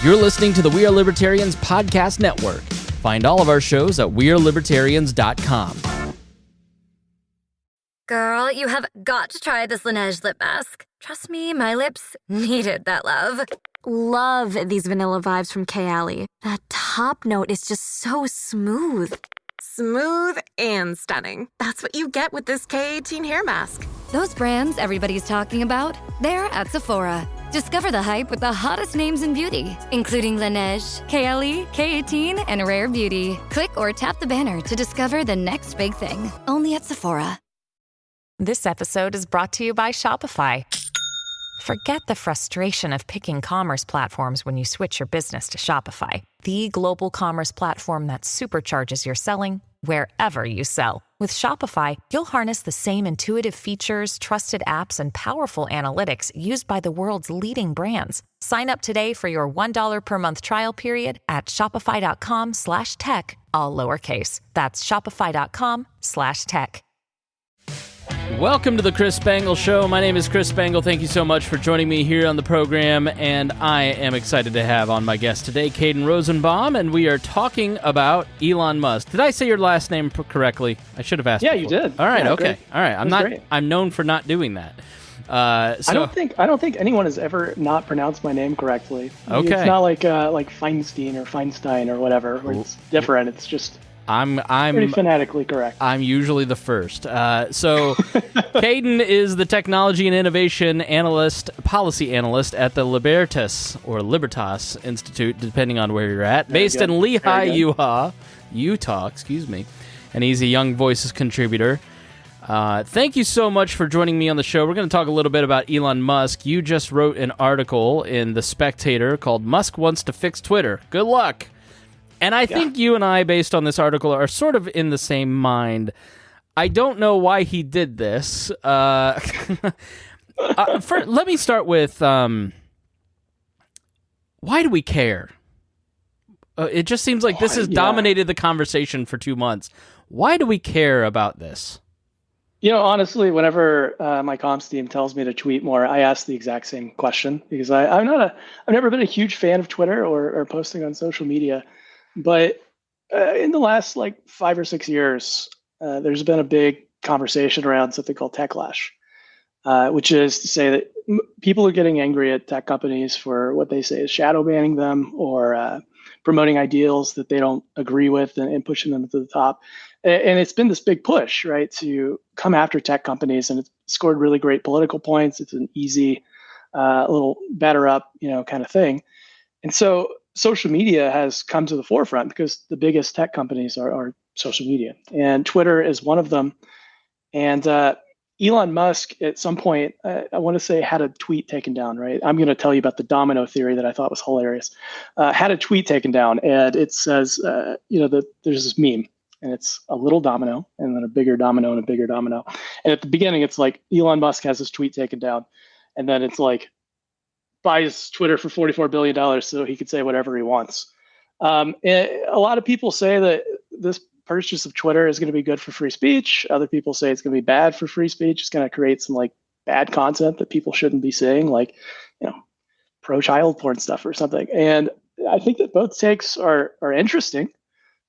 You're listening to the We Are Libertarians podcast network. Find all of our shows at wearelibertarians.com. Girl, you have got to try this Laneige lip mask. Trust me, my lips needed that love. Love these vanilla vibes from Kayali. That top note is just so smooth. Smooth and stunning. That's what you get with this K18 hair mask. Those brands everybody's talking about, they're at Sephora. Discover the hype with the hottest names in beauty, including Laneige, Kayali, K18, and Rare Beauty. Click or tap the banner to discover the next big thing. Only at Sephora. This episode is brought to you by Shopify. Forget the frustration of picking commerce platforms when you switch your business to Shopify, the global commerce platform that supercharges your selling wherever you sell. With Shopify, you'll harness the same intuitive features, trusted apps, and powerful analytics used by the world's leading brands. Sign up today for your $1 per month trial period at shopify.com/tech, all lowercase. That's shopify.com/tech. Welcome to the Chris Spangle Show. My name is Chris Spangle. Thank you so much for joining me here on the program, and I am excited to have on my guest today, Caden Rosenbaum, and we are talking about Elon Musk. Did I say your last name correctly? I should have asked. Yeah, before. You did. All right, yeah, okay, great. All right. Great. I'm known for not doing that. I don't think anyone has ever not pronounced my name correctly. Okay, it's not like Feinstein or Feinstein or whatever. Where it's different. It's just. I'm pretty phonetically correct. I'm usually the first. So Caden is the technology and innovation analyst, policy analyst at the Libertas Institute, depending on where you're at, based in Lehi, Utah, and he's a Young Voices contributor. Thank you so much for joining me on the show. We're going to talk a little bit about Elon Musk. You just wrote an article in The Spectator called "Musk Wants to Fix Twitter." Good luck. And I think you and I, based on this article, are sort of in the same mind. I don't know why he did this. Let me start with, why do we care? It just seems like this has dominated the conversation for 2 months. Why do we care about this? You know, honestly, whenever my comms team tells me to tweet more, I ask the exact same question because I've never been a huge fan of Twitter or posting on social media. But in the last 5 or 6 years, there's been a big conversation around something called techlash, which is to say that people are getting angry at tech companies for what they say is shadow banning them or promoting ideals that they don't agree with and pushing them to the top. And it's been this big push, right, to come after tech companies, and it's scored really great political points. It's an easy little batter up, kind of thing. And so social media has come to the forefront because the biggest tech companies are social media, and Twitter is one of them. And Elon Musk, at some point, I want to say, had a tweet taken down, right? I'm going to tell you about the domino theory that I thought was hilarious. Had a tweet taken down, and it says, that there's this meme, and it's a little domino, and then a bigger domino, and a bigger domino. And at the beginning, it's like Elon Musk has this tweet taken down, and then it's like, buys Twitter for $44 billion so he could say whatever he wants. And a lot of people say that this purchase of Twitter is going to be good for free speech. Other people say it's going to be bad for free speech. It's going to create some bad content that people shouldn't be saying, pro-child porn stuff or something. And I think that both takes are interesting.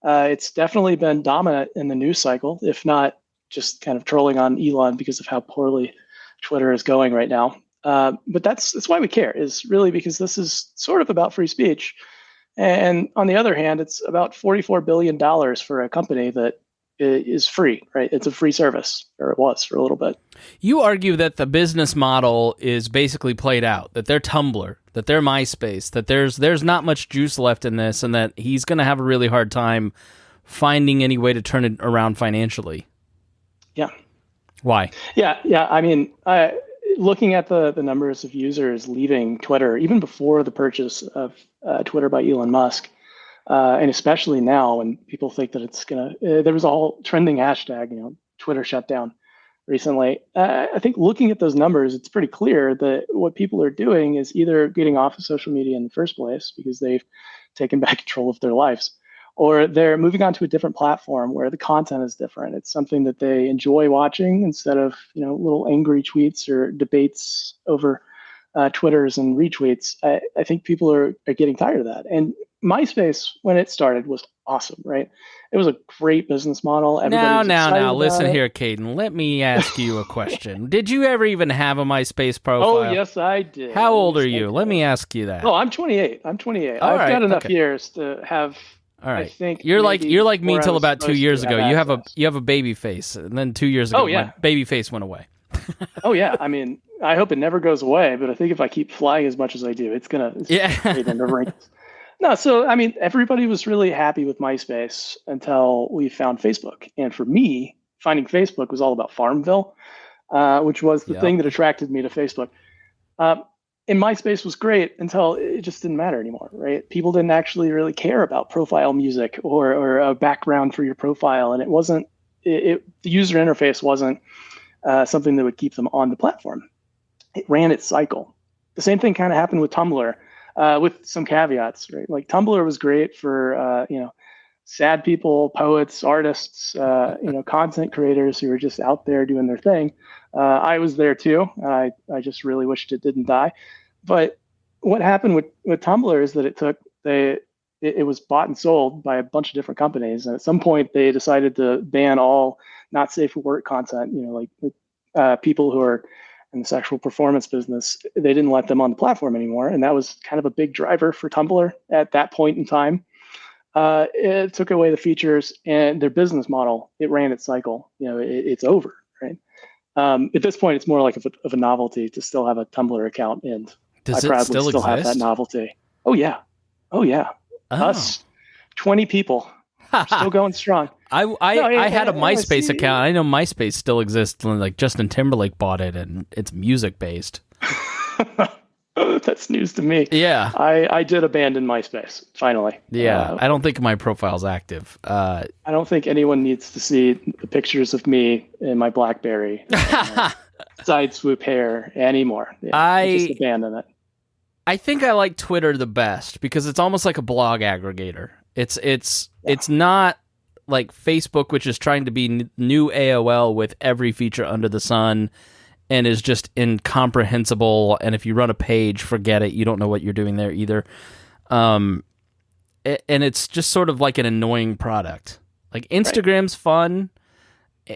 It's definitely been dominant in the news cycle, if not just kind of trolling on Elon because of how poorly Twitter is going right now. But that's why we care, is really because this is sort of about free speech. And on the other hand, it's about $44 billion for a company that is free, right? It's a free service, or it was for a little bit. You argue that the business model is basically played out, that they're Tumblr, that they're MySpace, that there's not much juice left in this, and that he's going to have a really hard time finding any way to turn it around financially. Yeah. Why? Yeah. I mean, looking at the numbers of users leaving Twitter, even before the purchase of Twitter by Elon Musk, and especially now when people think that it's there was a whole trending hashtag, Twitter shut down recently. I think looking at those numbers, it's pretty clear that what people are doing is either getting off of social media in the first place because they've taken back control of their lives, or they're moving on to a different platform where the content is different. It's something that they enjoy watching instead of, little angry tweets or debates over Twitters and retweets, I think people are getting tired of that. And MySpace, when it started, was awesome, right? It was a great business model. Everybody was excited Now, about listen it. here, Caden. Let me ask you a question. Did you ever even have a MySpace profile? Oh, yes, I did. How old are Yes, I you? did. Let me ask you that. Oh, I'm 28. I've right, got enough okay. years to have. All right. I think you're like me before I till was about 2 supposed years to ago. have You have a baby face, and then 2 years ago, Oh, yeah. my baby face went away. Oh yeah, I mean, I hope it never goes away, but I think if I keep flying as much as I do, it's fade into wrinkles. No, so I mean, everybody was really happy with MySpace until we found Facebook, and for me, finding Facebook was all about Farmville, which was the thing that attracted me to Facebook. And MySpace was great until it just didn't matter anymore, right? People didn't actually really care about profile music or a background for your profile, and it wasn't. The user interface wasn't something that would keep them on the platform. It ran its cycle. The same thing kind of happened with Tumblr, with some caveats, right? Like Tumblr was great for sad people, poets, artists, content creators who were just out there doing their thing. I was there too. I just really wished it didn't die. But what happened with Tumblr is that it was bought and sold by a bunch of different companies, and at some point they decided to ban all not safe for work content. Like people who are in the sexual performance business, they didn't let them on the platform anymore, and that was kind of a big driver for Tumblr at that point in time. It took away the features and their business model. It ran its cycle. It's over, right? At this point, it's more like of a novelty to still have a Tumblr account, and Does I it proudly still have exist? that novelty. Oh yeah. Us, 20 people, still going strong. I had a MySpace account. I know MySpace still exists. Like Justin Timberlake bought it, and it's music based. That's news to me. Yeah, I did abandon MySpace finally. Yeah, I don't think my profile's active. I don't think anyone needs to see the pictures of me in my BlackBerry side swoop hair anymore. Yeah, I just abandon it. I think I like Twitter the best because it's almost like a blog aggregator. It's not like Facebook, which is trying to be new AOL with every feature under the sun and is just incomprehensible. And if you run a page, forget it. You don't know what you're doing there either. And it's just sort of like an annoying product. Like Instagram's fun.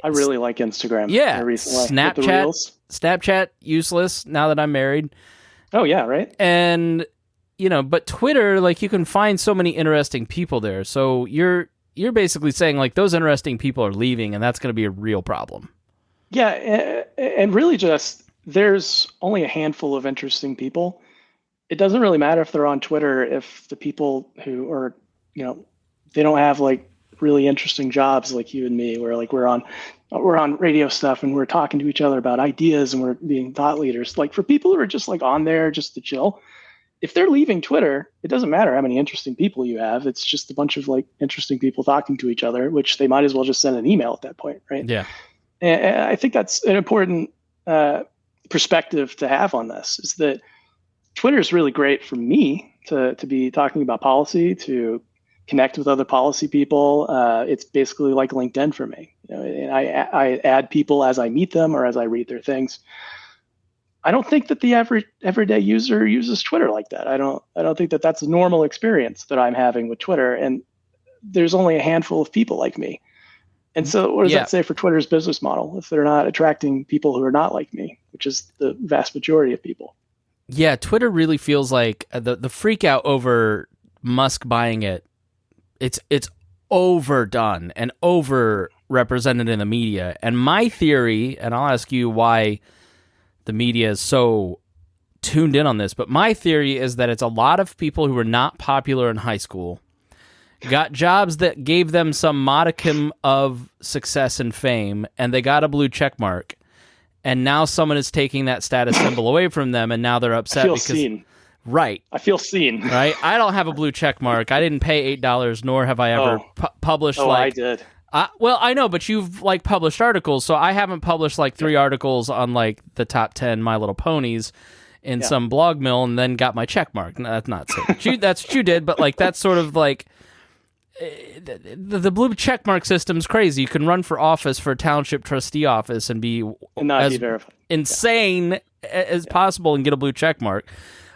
I really like Instagram. Yeah. Recently. Snapchat, useless now that I'm married. Oh, yeah, right? And, but Twitter, like, you can find so many interesting people there. So you're basically saying, like, those interesting people are leaving, and that's going to be a real problem. Yeah, and really just there's only a handful of interesting people. It doesn't really matter if they're on Twitter if the people who are, they don't have, like, really interesting jobs like you and me, where, like, we're on radio stuff and we're talking to each other about ideas and we're being thought leaders. Like for people who are just like on there just to chill, if they're leaving Twitter, it doesn't matter how many interesting people you have. It's just a bunch of like interesting people talking to each other, which they might as well just send an email at that point, right? Yeah. And I think that's an important perspective to have on this, is that Twitter is really great for me to be talking about policy, to connect with other policy people. It's basically like LinkedIn for me. And I add people as I meet them or as I read their things. I don't think that the everyday user uses Twitter like that. I don't think that that's a normal experience that I'm having with Twitter. And there's only a handful of people like me. And so what does that say for Twitter's business model if they're not attracting people who are not like me, which is the vast majority of people? Yeah, Twitter really feels like the freak out over Musk buying it. It's overdone and overrepresented in the media. And my theory, and I'll ask you why the media is so tuned in on this, but my theory is that it's a lot of people who were not popular in high school, got jobs that gave them some modicum of success and fame, and they got a blue check mark. And now someone is taking that status symbol away from them, and now they're upset because seen. Right. I feel seen. Right. I don't have a blue check mark. I didn't pay $8, nor have I ever published. I did. Well, I know, but you've like published articles, so I haven't published like 3 articles on like the top 10 My Little Ponies in some blog mill, and then got my check mark. No, that's not so. That's what you did, but like that's sort of like the blue check mark system's crazy. You can run for office for a township trustee office and not be verified. Insane as possible and get a blue check mark.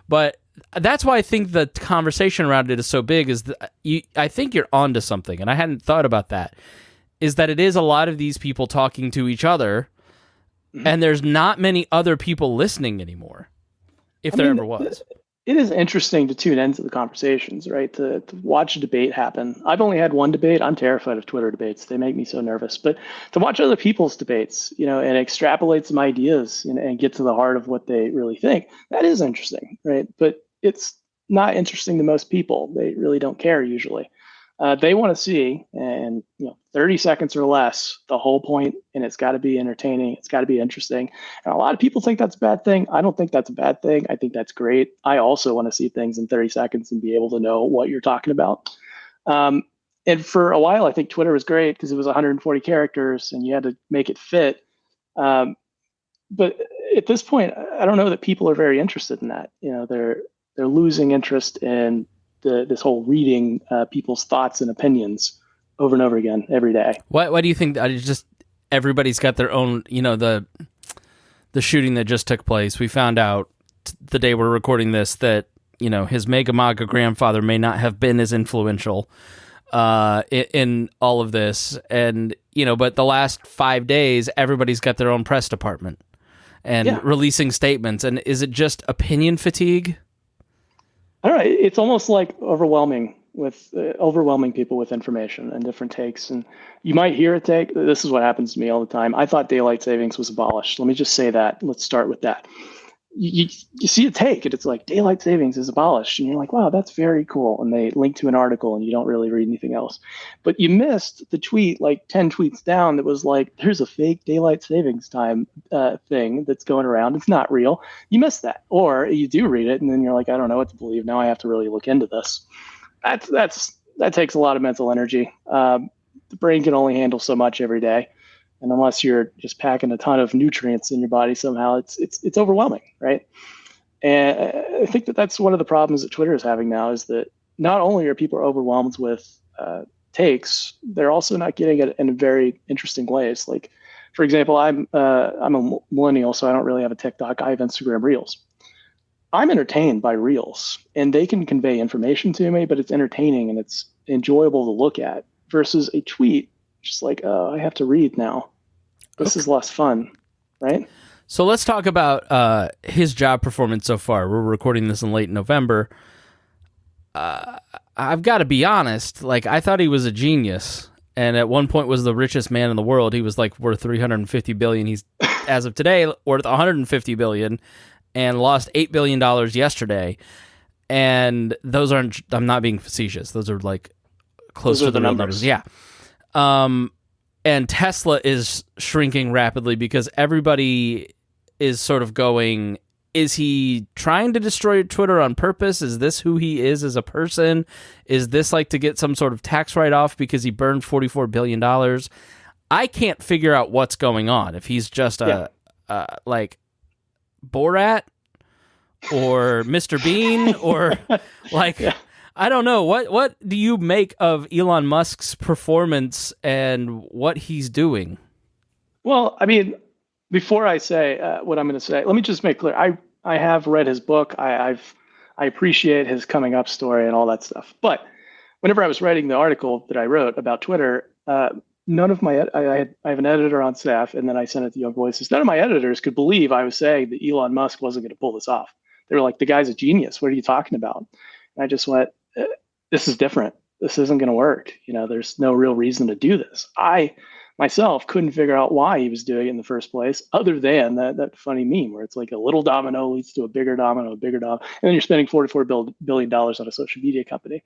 But that's why I think the conversation around it is so big. I think you're onto something, and I hadn't thought about that. Is that it is a lot of these people talking to each other, and there's not many other people listening anymore, if there ever was. It is interesting to tune into the conversations, right? To watch a debate happen. I've only had one debate. I'm terrified of Twitter debates. They make me so nervous. But to watch other people's debates, and extrapolate some ideas and get to the heart of what they really think, that is interesting, right? But it's not interesting to most people. They really don't care usually. They want to see, and 30 seconds or less, the whole point, and it's got to be entertaining. It's got to be interesting. And a lot of people think that's a bad thing. I don't think that's a bad thing. I think that's great. I also want to see things in 30 seconds and be able to know what you're talking about. And for a while, I think Twitter was great because it was 140 characters and you had to make it fit. But at this point, I don't know that people are very interested in that. They're losing interest in this whole reading people's thoughts and opinions over and over again every day. Why do you think that? It's just everybody's got their own, the shooting that just took place. We found out the day we're recording this that, his mega MAGA grandfather may not have been as influential in all of this. And, but the last 5 days, everybody's got their own press department and releasing statements. And is it just opinion fatigue? I don't know. It's almost like overwhelming people with information and different takes. And you might hear a take. This is what happens to me all the time. I thought daylight savings was abolished. Let me just say that. Let's start with that. You see a take and it's like daylight savings is abolished. And you're like, wow, that's very cool. And they link to an article and you don't really read anything else. But you missed the tweet like 10 tweets down that was like, there's a fake daylight savings time thing that's going around. It's not real. You missed that. Or you do read it and then you're like, I don't know what to believe. Now I have to really look into this. That takes a lot of mental energy. The brain can only handle so much every day. And unless you're just packing a ton of nutrients in your body somehow, it's overwhelming, right? And I think that's one of the problems that Twitter is having now is that not only are people overwhelmed with takes, they're also not getting it in very interesting ways. Like, for example, I'm a millennial, so I don't really have a TikTok. I have Instagram Reels. I'm entertained by Reels, and they can convey information to me, but it's entertaining and it's enjoyable to look at versus a tweet, just like, oh, I have to read now. This is less fun, right? So let's talk about his job performance so far. We're recording this in late November. I've got to be honest. Like, I thought he was a genius, and at one point was the richest man in the world. He was like worth $350 billion. He's, as of today, worth $150 billion, and lost $8 billion yesterday. And those aren't. I'm not being facetious. Those are like close to the real numbers. Yeah. And Tesla is shrinking rapidly because everybody is sort of going, is he trying to destroy Twitter on purpose? Is this who he is as a person? Is this like to get some sort of tax write-off because he burned $44 billion? I can't figure out what's going on. If he's just like Borat or Mr. Bean or like... Yeah. I don't know. What do you make of Elon Musk's performance and what he's doing? Well, I mean, before I say what I'm going to say, let me just make clear. I have read his book. I appreciate his coming up story and all that stuff. But whenever I was writing the article that I wrote about Twitter, none of my I have an editor on staff, and then I sent it to Young Voices. None of my editors could believe I was saying that Elon Musk wasn't going to pull this off. They were like, "The guy's a genius. What are you talking about?" And I just went, this is different. This isn't going to work. There's no real reason to do this. I myself couldn't figure out why he was doing it in the first place, other than that funny meme where it's like a little domino leads to a bigger domino, and then you're spending $44 billion on a social media company.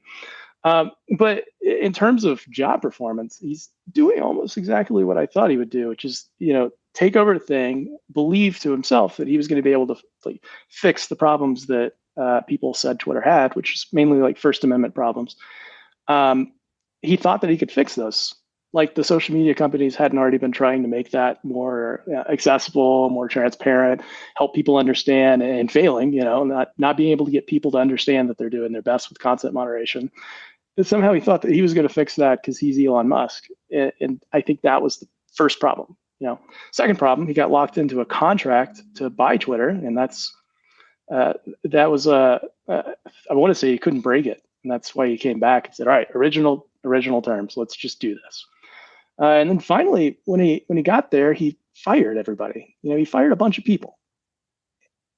But in terms of job performance, he's doing almost exactly what I thought he would do, which is, take over the thing, believe to himself that he was going to be able to fix the problems that people said Twitter had, which is mainly like First Amendment problems. He thought that he could fix those. Like the social media companies hadn't already been trying to make that more accessible, more transparent, help people understand, and failing, not being able to get people to understand that they're doing their best with content moderation. And somehow he thought that he was going to fix that because he's Elon Musk. And I think that was the first problem. Second problem, he got locked into a contract to buy Twitter, and that was I want to say he couldn't break it, and that's why he came back and said, "All right, original terms. Let's just do this." And then finally, when he got there, he fired everybody. He fired a bunch of people.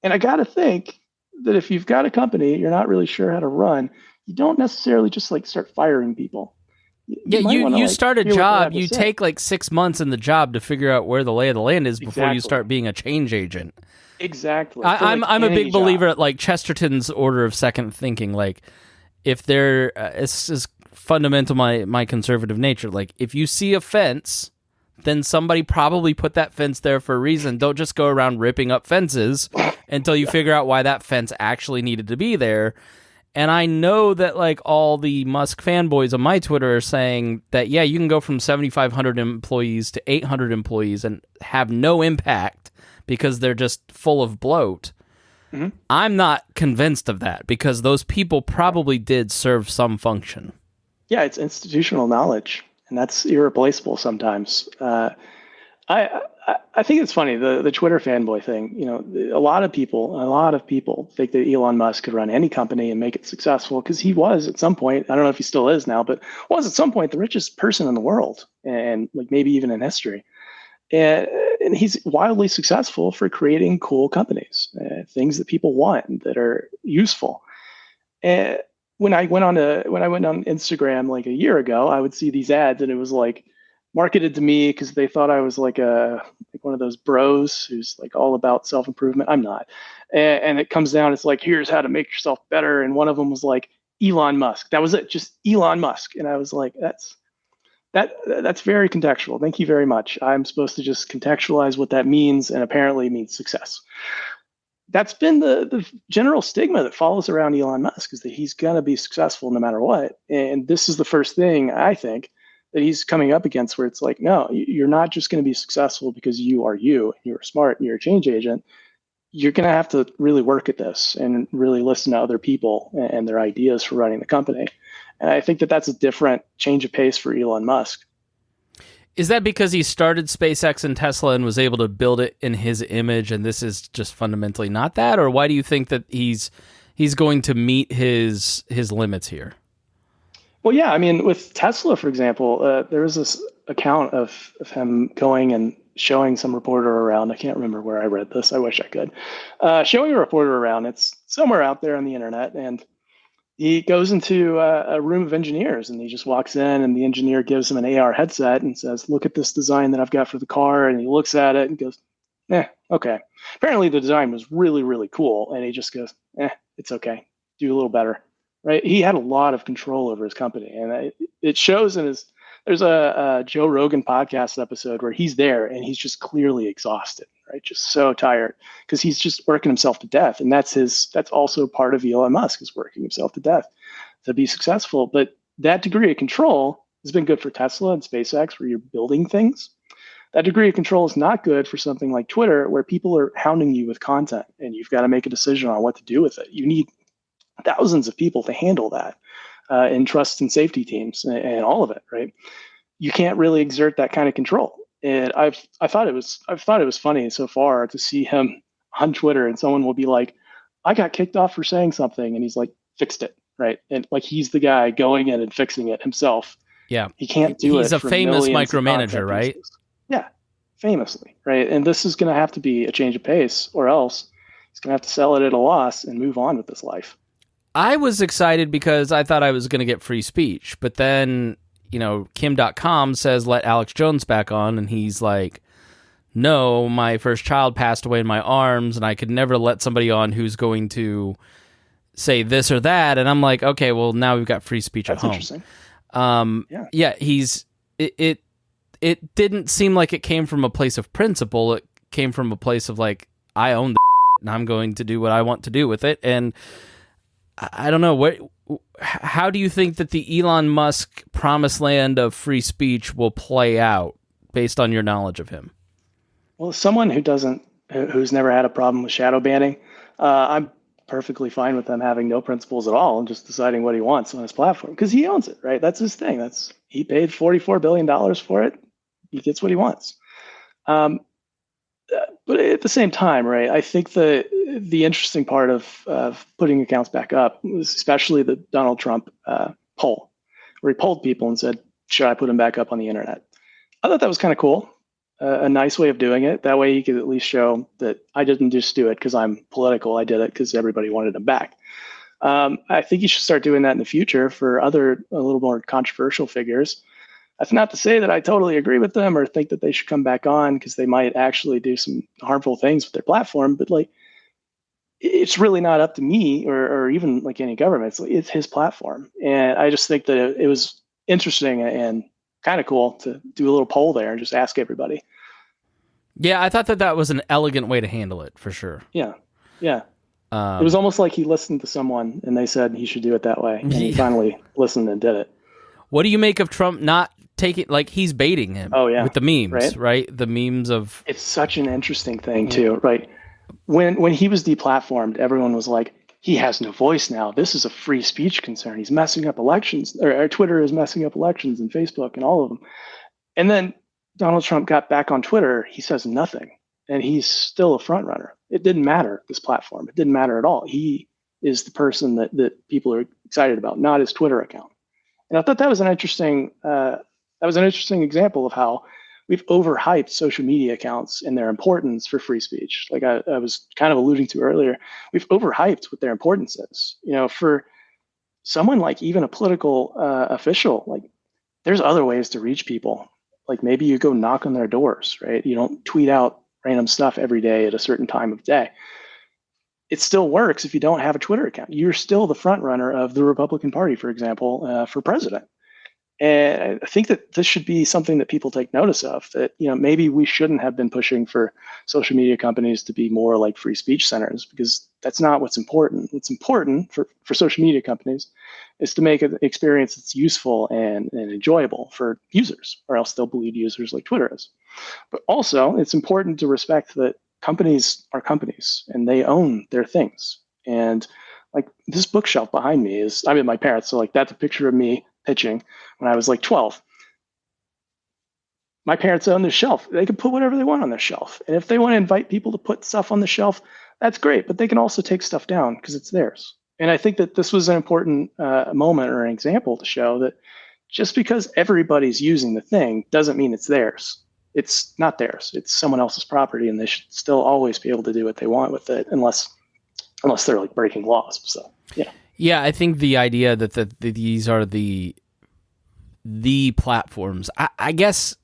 And I got to think that if you've got a company you're not really sure how to run, you don't necessarily just start firing people. You start a job, you take 6 months in the job to figure out where the lay of the land is before you start being a change agent. Exactly. I'm a big believer at Chesterton's order of second thinking. If there, this is fundamental my conservative nature. If you see a fence, then somebody probably put that fence there for a reason. Don't just go around ripping up fences until you figure out why that fence actually needed to be there. And I know that all the Musk fanboys on my Twitter are saying that, yeah, you can go from 7,500 employees to 800 employees and have no impact because they're just full of bloat. Mm-hmm. I'm not convinced of that because those people probably did serve some function. Yeah, it's institutional knowledge, and that's irreplaceable sometimes. I think it's funny, the Twitter fanboy thing. A lot of people think that Elon Musk could run any company and make it successful because he was at some point, I don't know if he still is now, but was at some point the richest person in the world and maybe even in history. And he's wildly successful for creating cool companies, things that people want that are useful. And when I went on Instagram a year ago, I would see these ads and it was marketed to me because they thought I was one of those bros who's all about self-improvement. I'm not. And it comes down, it's here's how to make yourself better. And one of them was Elon Musk. That was it, just Elon Musk. And I was that's very contextual. Thank you very much. I'm supposed to just contextualize what that means, and apparently it means success. That's been the general stigma that follows around Elon Musk, is that he's going to be successful no matter what. And this is the first thing, I think, that he's coming up against where it's no, you're not just going to be successful because you are you, and you're smart, and you're a change agent. You're going to have to really work at this and really listen to other people and their ideas for running the company. And I think that that's a different change of pace for Elon Musk. Is that because he started SpaceX and Tesla and was able to build it in his image, and this is just fundamentally not that? Or why do you think that he's going to meet his limits here? Well, yeah, I mean, with Tesla, for example, there was this account of him going and showing some reporter around. I can't remember where I read this. I wish I could. Showing a reporter around. It's somewhere out there on the internet, and he goes into a room of engineers, and he just walks in, and the engineer gives him an AR headset and says, "Look at this design that I've got for the car." And he looks at it and goes, okay. Apparently the design was really, really cool. And he just goes, it's okay. Do a little better. Right? He had a lot of control over his company, and it shows in his. There's a Joe Rogan podcast episode where he's there and he's just clearly exhausted, right? Just so tired because he's just working himself to death, and that's also part of Elon Musk, is working himself to death to be successful. But that degree of control has been good for Tesla and SpaceX, where you're building things. That degree of control is not good for something like Twitter, where people are hounding you with content, and you've got to make a decision on what to do with it. You need thousands of people to handle that, in trust and safety teams and all of it, right? You can't really exert that kind of control. And I thought it was funny so far to see him on Twitter, and someone will be like, "I got kicked off for saying something," and he's like, "Fixed it," right? And he's the guy going in and fixing it himself. Yeah, he can't do it. He's a famous micromanager, right? Yeah, famously, right? And this is going to have to be a change of pace, or else he's going to have to sell it at a loss and move on with his life. I was excited because I thought I was going to get free speech, but then, Kim.com says, let Alex Jones back on, and he's like, no, my first child passed away in my arms, and I could never let somebody on who's going to say this or that. And I'm like, okay, well, now we've got free speech at home. That's interesting. Yeah, it didn't seem like it came from a place of principle. It came from a place of I own the and I'm going to do what I want to do with it. And I don't know, how do you think that the Elon Musk promised land of free speech will play out based on your knowledge of him? Well, as someone who's never had a problem with shadow banning, I'm perfectly fine with them having no principles at all and just deciding what he wants on his platform, because he owns it, right? That's his thing. He paid $44 billion for it. He gets what he wants. But at the same time, right, I think the interesting part of putting accounts back up was especially the Donald Trump poll, where he polled people and said, should I put them back up on the internet? I thought that was kind of cool, a nice way of doing it. That way you could at least show that I didn't just do it because I'm political. I did it because everybody wanted them back. I think you should start doing that in the future for other a little more controversial figures. That's not to say that I totally agree with them or think that they should come back on because they might actually do some harmful things with their platform. But like, it's really not up to me or even like any government. It's his platform. And I just think that it was interesting and kind of cool to do a little poll there and just ask everybody. Yeah, I thought that was an elegant way to handle it, for sure. Yeah. It was almost like he listened to someone and they said he should do it that way. And he finally listened and did it. What do you make of Trump not taking, like, he's baiting him with the memes, right? The memes of... It's such an interesting thing, too, right? When he was deplatformed, everyone was like, he has no voice now. This is a free speech concern. He's messing up elections, or Twitter is messing up elections and Facebook and all of them. And then Donald Trump got back on Twitter. He says nothing, and he's still a front runner. It didn't matter, this platform. It didn't matter at all. He is the person that people are excited about, not his Twitter account. And I thought that was an interesting example of how we've overhyped social media accounts and their importance for free speech. Like I was kind of alluding to earlier, we've overhyped what their importance is. You know, for someone like even a political official, like there's other ways to reach people. Like maybe you go knock on their doors, right? You don't tweet out random stuff every day at a certain time of day. It still works if you don't have a Twitter account. You're still the front runner of the Republican Party, for example, for president. And I think that this should be something that people take notice of, that, you know, maybe we shouldn't have been pushing for social media companies to be more like free speech centers, because that's not what's important. What's important for social media companies is to make an experience that's useful and enjoyable for users, or else they'll bleed users like Twitter is. But also, it's important to respect that companies are companies and they own their things. And like this bookshelf behind me is, I'm at my parents', so like that's a picture of me pitching when I was like 12. My parents own this shelf. They can put whatever they want on their shelf. And if they want to invite people to put stuff on the shelf, that's great. But they can also take stuff down because it's theirs. And I think that this was an important moment or an example to show that just because everybody's using the thing doesn't mean it's theirs. It's not theirs. It's someone else's property, and they should still always be able to do what they want with it, unless they're like breaking laws. So, yeah. Yeah, I think the idea that these are the platforms, I guess,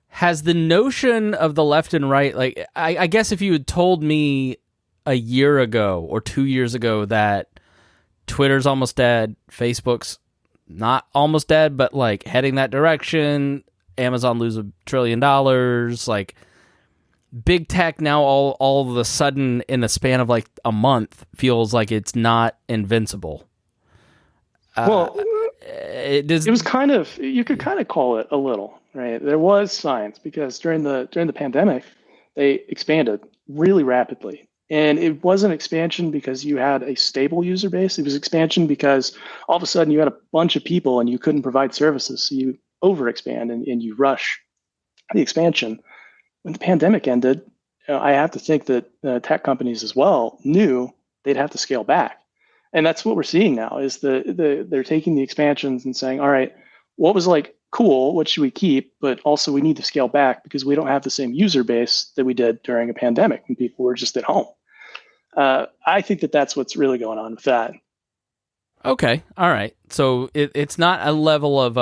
has the notion of the left and right, like, I guess if you had told me a year ago or 2 years ago that Twitter's almost dead, Facebook's not almost dead, but like heading that direction, Amazon lose $1 trillion, like big tech now all of a sudden in the span of like a month feels like it's not invincible. Well, it was kind of, you could kind of call it a little, right? There was science because during the pandemic, they expanded really rapidly. And it wasn't expansion because you had a stable user base. It was expansion because all of a sudden you had a bunch of people and you couldn't provide services. So you overexpand and you rush the expansion. When the pandemic ended, I have to think that tech companies as well knew they'd have to scale back. And that's what we're seeing now is they're taking the expansions and saying, all right, what was like cool, what should we keep? But also we need to scale back because we don't have the same user base that we did during a pandemic when people were just at home. I think that that's what's really going on with that. Okay. All right. So it's not a level of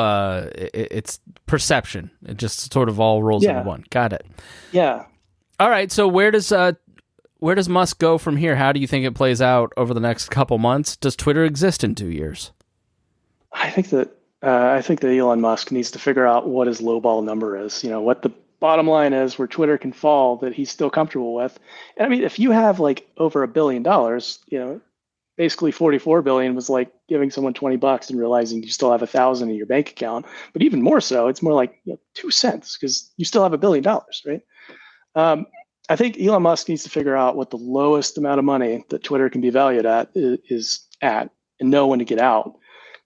it's perception. It just sort of all rolls into one. Got it. Yeah. All right. So where does Musk go from here? How do you think it plays out over the next couple months? Does Twitter exist in 2 years? I think that Elon Musk needs to figure out what his lowball number is. You know, what the bottom line is where Twitter can fall that he's still comfortable with. And I mean, if you have like over $1 billion, you know, basically 44 billion was like giving someone $20 and realizing you still have 1,000 in your bank account. But even more so, it's more like 2 cents because you still have $1 billion, right? I think Elon Musk needs to figure out what the lowest amount of money that Twitter can be valued at is at and know when to get out.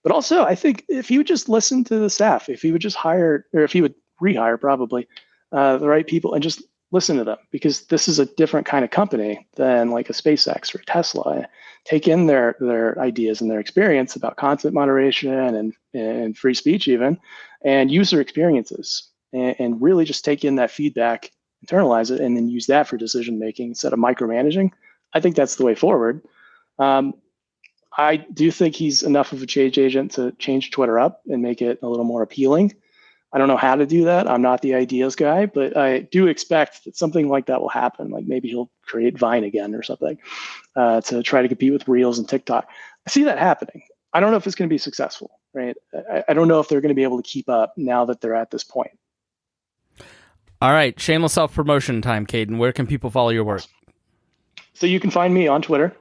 But also, I think if he would just listen to the staff, if he would just hire, or if he would rehire probably the right people, and just listen to them, because this is a different kind of company than like a SpaceX or Tesla. Take in their ideas and their experience about content moderation and free speech even, and user experiences, and really just take in that feedback, internalize it, and then use that for decision making instead of micromanaging. I think that's the way forward. I do think he's enough of a change agent to change Twitter up and make it a little more appealing. I don't know how to do that. I'm not the ideas guy, but I do expect that something like that will happen. Like maybe he'll create Vine again or something to try to compete with Reels and TikTok. I see that happening. I don't know if it's going to be successful, right? I don't know if they're going to be able to keep up now that they're at this point. All right, shameless self-promotion time, Caden. Where can people follow your work? So you can find me on Twitter,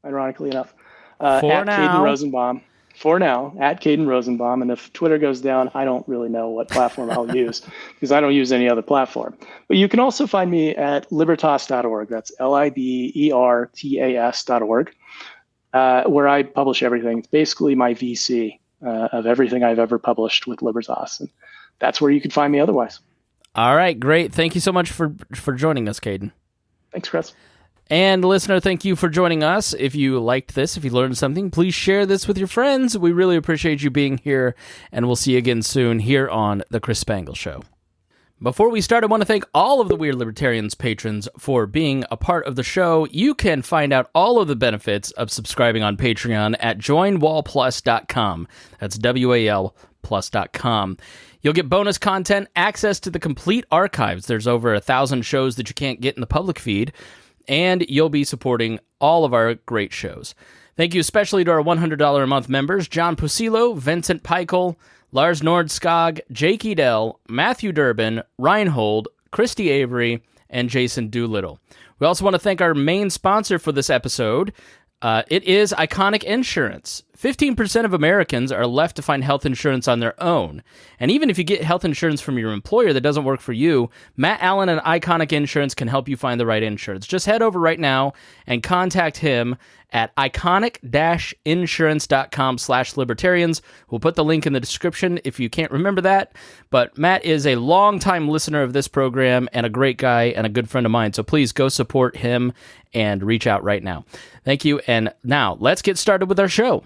ironically enough, at now. Caden Rosenbaum. For now, at Caden Rosenbaum. And if Twitter goes down, I don't really know what platform I'll use, because I don't use any other platform. But you can also find me at libertas.org. That's libertas.org, where I publish everything. It's basically my VC of everything I've ever published with Libertas. And that's where you can find me otherwise. All right, great. Thank you so much for joining us, Caden. Thanks, Chris. And listener, thank you for joining us. If you liked this, if you learned something, please share this with your friends. We really appreciate you being here, and we'll see you again soon here on The Chris Spangle Show. Before we start, I want to thank all of the Weird Libertarians patrons for being a part of the show. You can find out all of the benefits of subscribing on Patreon at joinwalplus.com. That's WAL+.com. You'll get bonus content, access to the complete archives. There's over 1,000 shows that you can't get in the public feed. And you'll be supporting all of our great shows. Thank you especially to our $100 a month members, John Pusilo, Vincent Peichel, Lars Nordskog, Jake Edel, Matthew Durbin, Reinhold, Christy Avery, and Jason Doolittle. We also want to thank our main sponsor for this episode. It is Iconic Insurance. 15% of Americans are left to find health insurance on their own. And even if you get health insurance from your employer that doesn't work for you, Matt Allen and Iconic Insurance can help you find the right insurance. Just head over right now and contact him at iconic-insurance.com/libertarians. We'll put the link in the description if you can't remember that. But Matt is a longtime listener of this program and a great guy and a good friend of mine. So please go support him and reach out right now. Thank you. And now let's get started with our show.